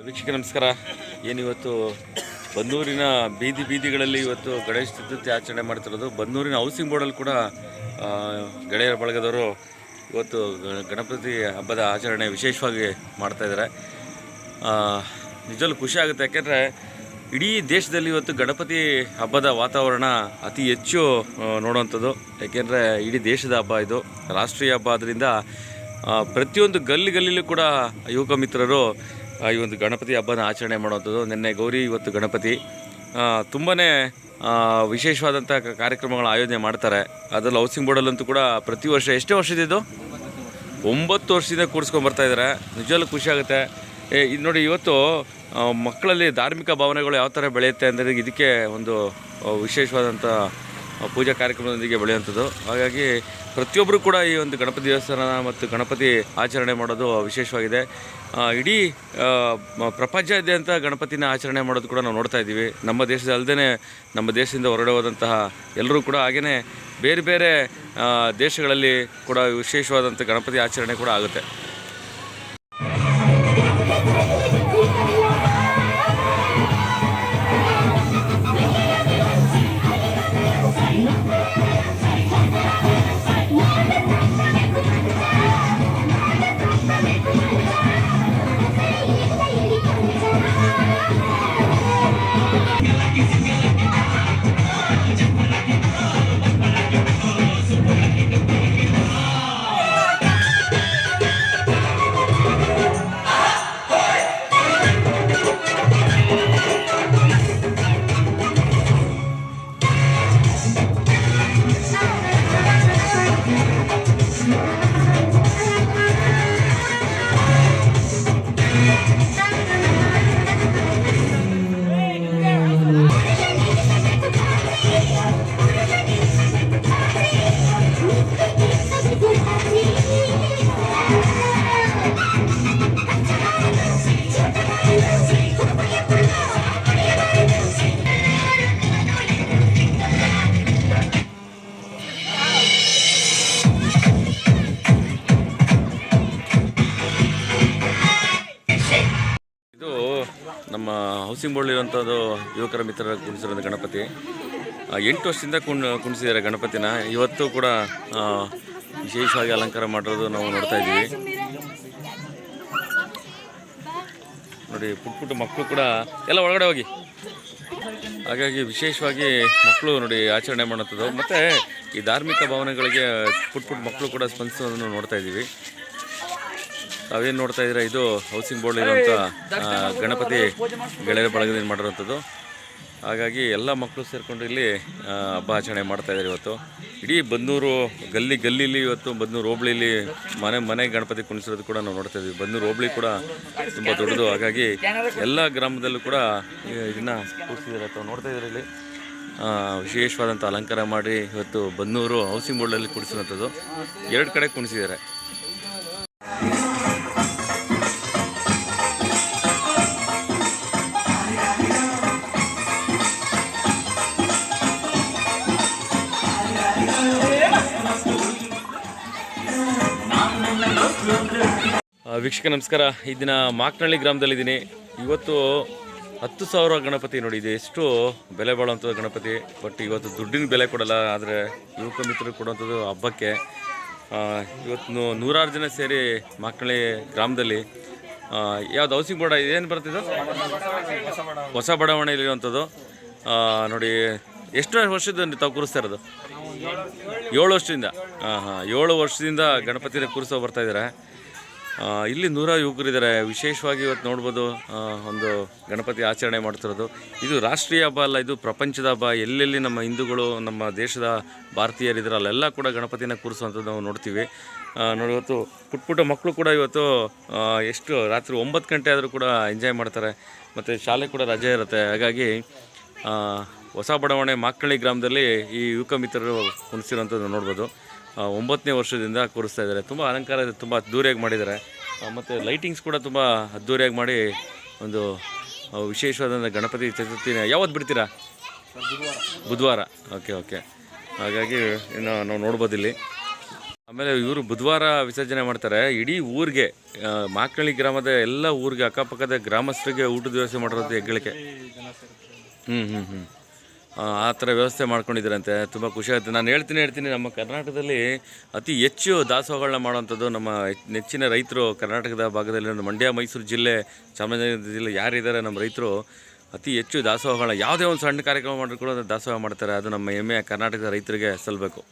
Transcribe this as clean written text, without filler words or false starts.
ವೀಕ್ಷಕ ನಮಸ್ಕಾರ. ಏನಿವತ್ತು ಬನ್ನೂರಿನ ಬೀದಿಗಳಲ್ಲಿ ಇವತ್ತು ಗಣೇಶ ಚತುರ್ಥಿ ಆಚರಣೆ ಮಾಡ್ತಿರೋದು. ಬನ್ನೂರಿನ ಹೌಸಿಂಗ್ ಬೋರ್ಡಲ್ಲಿ ಕೂಡ ಗೆಳೆಯರ ಬಳಗದವರು ಇವತ್ತು ಗಣಪತಿ ಹಬ್ಬದ ಆಚರಣೆ ವಿಶೇಷವಾಗಿ ಮಾಡ್ತಾಯಿದ್ದಾರೆ. ನಿಜವೂ ಖುಷಿ ಆಗುತ್ತೆ, ಯಾಕೆಂದರೆ ಇಡೀ ದೇಶದಲ್ಲಿ ಇವತ್ತು ಗಣಪತಿ ಹಬ್ಬದ ವಾತಾವರಣ ಅತಿ ಹೆಚ್ಚು ನೋಡುವಂಥದ್ದು. ಯಾಕೆಂದರೆ ಇಡೀ ದೇಶದ ಹಬ್ಬ, ಇದು ರಾಷ್ಟ್ರೀಯ ಹಬ್ಬ. ಆದ್ದರಿಂದ ಪ್ರತಿಯೊಂದು ಗಲ್ಲಿಯಲ್ಲೂ ಕೂಡ ಯುವಕ ಮಿತ್ರರು ಈ ಒಂದು ಗಣಪತಿ ಹಬ್ಬನ ಆಚರಣೆ ಮಾಡುವಂಥದ್ದು. ನಿನ್ನೆ ಗೌರಿ, ಇವತ್ತು ಗಣಪತಿ. ತುಂಬಾ ವಿಶೇಷವಾದಂಥ ಕಾರ್ಯಕ್ರಮಗಳ ಆಯೋಜನೆ ಮಾಡ್ತಾರೆ. ಅದರಲ್ಲಿ ಹೌಸಿಂಗ್ ಬೋರ್ಡಲ್ಲಂತೂ ಕೂಡ ಪ್ರತಿ ವರ್ಷ, ಎಷ್ಟೇ ವರ್ಷದಿದ್ದು 9 ವರ್ಷದಿಂದ ಕೂರಿಸ್ಕೊಂಡ್ಬರ್ತಾಯಿದ್ದಾರೆ. ನಿಜವಲ್ಲೂ ಖುಷಿ ಆಗುತ್ತೆ. ಇದು ನೋಡಿ, ಇವತ್ತು ಮಕ್ಕಳಲ್ಲಿ ಧಾರ್ಮಿಕ ಭಾವನೆಗಳು ಯಾವ ಥರ ಬೆಳೆಯುತ್ತೆ ಅಂದರೆ ಇದಕ್ಕೆ ಒಂದು ವಿಶೇಷವಾದಂಥ ಪೂಜಾ ಕಾರ್ಯಕ್ರಮದೊಂದಿಗೆ ಬೆಳೆಯುವಂಥದ್ದು. ಹಾಗಾಗಿ ಪ್ರತಿಯೊಬ್ಬರು ಕೂಡ ಈ ಒಂದು ಗಣಪತಿ ದೇವಸ್ಥಾನ ಮತ್ತು ಗಣಪತಿ ಆಚರಣೆ ಮಾಡೋದು ವಿಶೇಷವಾಗಿದೆ. ಇಡೀ ಪ್ರಪಂಚಾದ್ಯಂತ ಗಣಪತಿನ ಆಚರಣೆ ಮಾಡೋದು ಕೂಡ ನಾವು ನೋಡ್ತಾ ಇದ್ದೀವಿ. ನಮ್ಮ ದೇಶದ ಅಲ್ಲದೆ ನಮ್ಮ ದೇಶದಿಂದ ಹೊರಗಡೆ ಹೋದಂತಹ ಎಲ್ಲರೂ ಕೂಡ, ಹಾಗೆಯೇ ಬೇರೆ ಬೇರೆ ದೇಶಗಳಲ್ಲಿ ಕೂಡ ವಿಶೇಷವಾದಂಥ ಗಣಪತಿ ಆಚರಣೆ ಕೂಡ ಆಗುತ್ತೆ. ನಮ್ಮ ಹೌಸಿಂಗ್ ಬೋರ್ಡ್ ಇರುವಂಥದ್ದು ಯುವಕರ ಮಿತ್ರರ ಕುಣಿಸಿರೋದು ಗಣಪತಿ. 8 ವರ್ಷದಿಂದ ಕುಣಿಸಿದ್ದಾರೆ ಗಣಪತಿನ. ಇವತ್ತು ಕೂಡ ವಿಶೇಷವಾಗಿ ಅಲಂಕಾರ ಮಾಡಿರೋದು ನಾವು ನೋಡ್ತಾ ಇದ್ದೀವಿ. ನೋಡಿ, ಪುಟ್ಟ ಮಕ್ಕಳು ಕೂಡ ಎಲ್ಲ ಒಳಗಡೆ ಹೋಗಿ. ಹಾಗಾಗಿ ವಿಶೇಷವಾಗಿ ಮಕ್ಕಳು ನೋಡಿ ಆಚರಣೆ ಮಾಡುವಂಥದ್ದು. ಮತ್ತು ಈ ಧಾರ್ಮಿಕ ಭಾವನೆಗಳಿಗೆ ಪುಟ್ಟ ಮಕ್ಕಳು ಕೂಡ ಸ್ಪಂದಿಸೋದನ್ನು ನೋಡ್ತಾ ಇದ್ದೀವಿ. ತಾವೇನು ನೋಡ್ತಾ ಇದ್ದೀರಾ, ಇದು ಹೌಸಿಂಗ್ ಬೋರ್ಡ್ ಇರುವಂಥ ಗಣಪತಿ ಗೆಳೆಯರ ಬಳಗದಿಂದ ಮಾಡಿರುವಂಥದ್ದು. ಹಾಗಾಗಿ ಎಲ್ಲ ಮಕ್ಕಳು ಸೇರಿಕೊಂಡು ಇಲ್ಲಿ ಹಬ್ಬ ಆಚರಣೆ ಮಾಡ್ತಾಯಿದ್ದಾರೆ. ಇವತ್ತು ಇಡೀ ಬನ್ನೂರು ಗಲ್ಲಿಲಿ ಇವತ್ತು ಬನ್ನೂರು ಹೋಬಳಿಲಿ ಮನೆ ಗಣಪತಿ ಕುಣಿಸಿರೋದು ಕೂಡ ನಾವು ನೋಡ್ತಾ ಇದ್ದೀವಿ. ಬನ್ನೂರು ಹೋಬಳಿ ಕೂಡ ತುಂಬ ದೊಡ್ಡದು. ಹಾಗಾಗಿ ಎಲ್ಲ ಗ್ರಾಮದಲ್ಲೂ ಕೂಡ ಇದನ್ನು ಕೂರಿಸಿದ್ದಾರೆ. ಅಥವಾ ನೋಡ್ತಾ ಇದ್ದಾರೆ, ಇಲ್ಲಿ ವಿಶೇಷವಾದಂಥ ಅಲಂಕಾರ ಮಾಡಿ ಇವತ್ತು ಬನ್ನೂರು ಹೌಸಿಂಗ್ ಬೋರ್ಡಲ್ಲಿ ಕುಣಿಸಿರುವಂಥದ್ದು. 2 ಕಡೆ ಕುಣಿಸಿದ್ದಾರೆ. ವೀಕ್ಷಕ ನಮಸ್ಕಾರ. ಈ ದಿನ ಮಾಕ್ನಳ್ಳಿ ಗ್ರಾಮದಲ್ಲಿದ್ದೀನಿ. ಇವತ್ತು 10,000 ಗಣಪತಿ. ನೋಡಿ, ಇದು ಎಷ್ಟು ಬೆಲೆ ಬಾಳುವಂಥದ್ದು ಗಣಪತಿ. ಬಟ್ ಇವತ್ತು ದುಡ್ಡಿನ ಬೆಲೆ ಕೊಡಲ್ಲ, ಆದರೆ ಯುವಕ ಮಿತ್ರರು ಕೊಡುವಂಥದ್ದು ಹಬ್ಬಕ್ಕೆ. ಇವತ್ತು 100 ಜನ ಸೇರಿ ಮಾಕ್ನಳ್ಳಿ ಗ್ರಾಮದಲ್ಲಿ ಯಾವ್ದು ಹೌಸಿಂಗ್ ಬೋರ್ಡ್ ಏನು ಬರ್ತಿದ್ದು, ಹೊಸ ಬಡಾವಣೆಯಲ್ಲಿರುವಂಥದ್ದು. ನೋಡಿ, ಎಷ್ಟು ವರ್ಷದ ತಾವು ಕೂರಿಸ್ತಾ ಇರೋದು? 7 ವರ್ಷದಿಂದ. 7 ವರ್ಷದಿಂದ ಗಣಪತಿನ ಕೂರಿಸೋ ಬರ್ತಾಯಿದ್ದಾರೆ. ಇಲ್ಲಿ 100 ಯುವಕರಿದ್ದಾರೆ. ವಿಶೇಷವಾಗಿ ಇವತ್ತು ನೋಡ್ಬೋದು, ಒಂದು ಗಣಪತಿ ಆಚರಣೆ ಮಾಡ್ತಿರೋದು. ಇದು ರಾಷ್ಟ್ರೀಯ ಹಬ್ಬ ಅಲ್ಲ, ಇದು ಪ್ರಪಂಚದ ಹಬ್ಬ. ಎಲ್ಲೆಲ್ಲಿ ನಮ್ಮ ಹಿಂದೂಗಳು, ನಮ್ಮ ದೇಶದ ಭಾರತೀಯರಿದ್ದಾರೆ, ಅಲ್ಲೆಲ್ಲ ಕೂಡ ಗಣಪತಿನ ಕೂರಿಸುವಂಥದ್ದು ನಾವು ನೋಡ್ತೀವಿ. ನೋಡಿ, ಇವತ್ತು ಪುಟ್ಟ ಮಕ್ಕಳು ಕೂಡ ಇವತ್ತು ಎಷ್ಟು ರಾತ್ರಿ 9 ಗಂಟೆ ಆದರೂ ಕೂಡ ಎಂಜಾಯ್ ಮಾಡ್ತಾರೆ. ಮತ್ತು ಶಾಲೆ ಕೂಡ ರಜೆ ಇರುತ್ತೆ. ಹಾಗಾಗಿ ಹೊಸ ಬಡಾವಣೆ ಮಾಕ್ನಳ್ಳಿ ಗ್ರಾಮದಲ್ಲಿ ಈ ಯುವಕ ಮಿತ್ರರು ಕುಣಿಸಿರೋಂಥದ್ದು ನೋಡ್ಬೋದು. 9ನೇ ವರ್ಷದಿಂದ ಕೂರಿಸ್ತಾ ಇದ್ದಾರೆ. ತುಂಬ ಅಲಂಕಾರ ತುಂಬ ಅದ್ದೂರಿಯಾಗಿ ಮಾಡಿದ್ದಾರೆ. ಮತ್ತು ಲೈಟಿಂಗ್ಸ್ ಕೂಡ ತುಂಬ ಅದ್ದೂರಿಯಾಗಿ ಮಾಡಿ ಒಂದು ವಿಶೇಷವಾದಂಥ ಗಣಪತಿ ಚತುರ್ಥಿನ ಯಾವತ್ತು ಬಿಡ್ತೀರಾ? ಬುಧವಾರ. ಓಕೆ. ಹಾಗಾಗಿ ಇನ್ನು ನಾವು ನೋಡ್ಬೋದು ಇಲ್ಲಿ. ಆಮೇಲೆ ಇವರು ಬುಧವಾರ ವಿಸರ್ಜನೆ ಮಾಡ್ತಾರೆ. ಇಡೀ ಊರಿಗೆ ಮಾಕ್ನಳ್ಳಿ ಗ್ರಾಮದ ಎಲ್ಲ ಊರಿಗೆ ಅಕ್ಕಪಕ್ಕದ ಗ್ರಾಮಸ್ಥರಿಗೆ ಊಟದ ವ್ಯವಸ್ಥೆ ಮಾಡಿರೋದು ಹೆಗ್ಗಳಿಕೆ. ಆ ಥರ ವ್ಯವಸ್ಥೆ ಮಾಡ್ಕೊಂಡಿದ್ದೀರಂತೆ. ತುಂಬ ಖುಷಿ ಆಗುತ್ತೆ. ನಾನು ಹೇಳ್ತೀನಿ ನಮ್ಮ ಕರ್ನಾಟಕದಲ್ಲಿ ಅತಿ ಹೆಚ್ಚು ದಾಸೋಹಗಳನ್ನ ಮಾಡೋವಂಥದ್ದು ನಮ್ಮ ನೆಚ್ಚಿನ ರೈತರು. ಕರ್ನಾಟಕದ ಭಾಗದಲ್ಲಿ ಒಂದು ಮಂಡ್ಯ, ಮೈಸೂರು ಜಿಲ್ಲೆ, ಚಾಮರಾಜನಗರ ಜಿಲ್ಲೆ ಯಾರಿದ್ದಾರೆ ನಮ್ಮ ರೈತರು ಅತಿ ಹೆಚ್ಚು ದಾಸೋಹಗಳನ್ನ, ಯಾವುದೇ ಒಂದು ಸಣ್ಣ ಕಾರ್ಯಕ್ರಮ ಮಾಡಿದ್ರು ಕೂಡ ದಾಸೋಹ ಮಾಡ್ತಾರೆ. ಅದು ನಮ್ಮ ಹೆಮ್ಮೆಯ ಕರ್ನಾಟಕದ ರೈತರಿಗೆ ಸಲ್ಲಬೇಕು.